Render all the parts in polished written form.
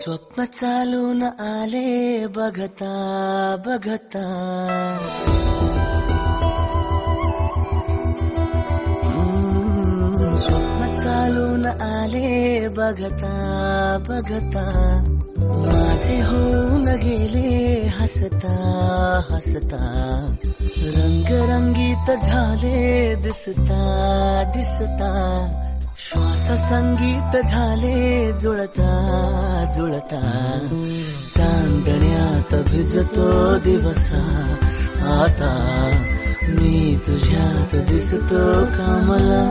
स्वप्न चालून आले बघता बघता, स्वप्न चालून आले बघता बघता, माझे होऊन गेले हसता हसता, रंगरंगीत झाले दिसता दिसता, श्वास संगीत झाले जुळता जुळता, चांदण्यात भिजतो दिवसा आता, मी तुझ्यात दिसतो कमला.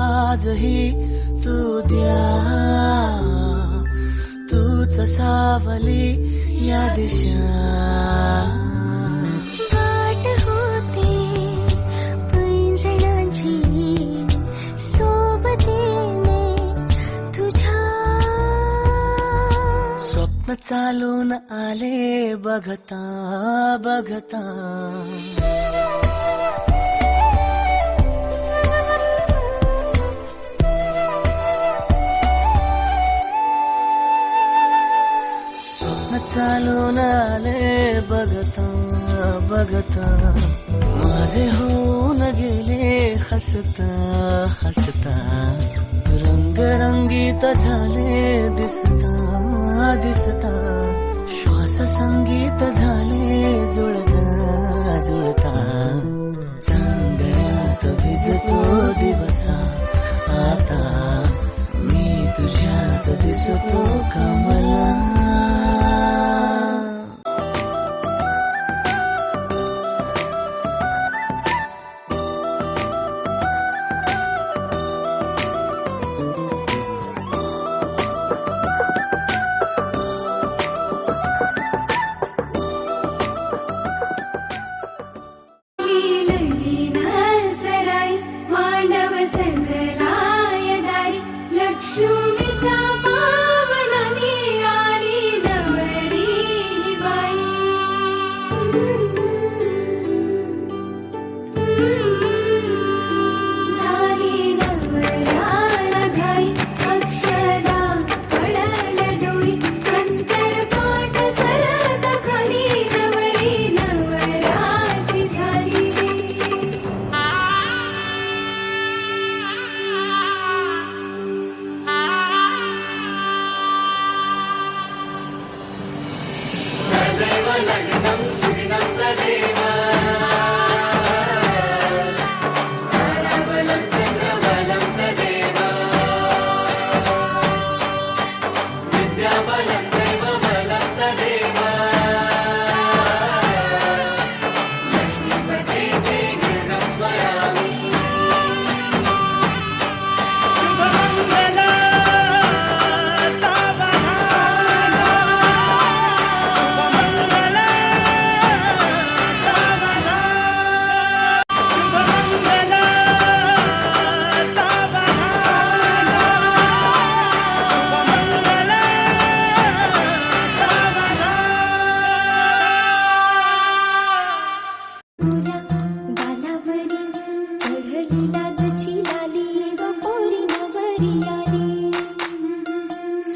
आजही तू द्या, तूच सावली या दिशा, वाट होते पैंजणांची सोबतीने तुझ्या. स्वप्न चालून आले बघता बघता, चालून आले बघता बघता, माझे होऊन गेले हसता हसता, रंगरंगीत झाले दिसता दिसता, श्वास संगीत झाले जुळता जुळता, चांदण्यात भिजतो दिवसा आता, मी तुझ्यात दिसतो कमला.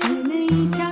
सनईच्या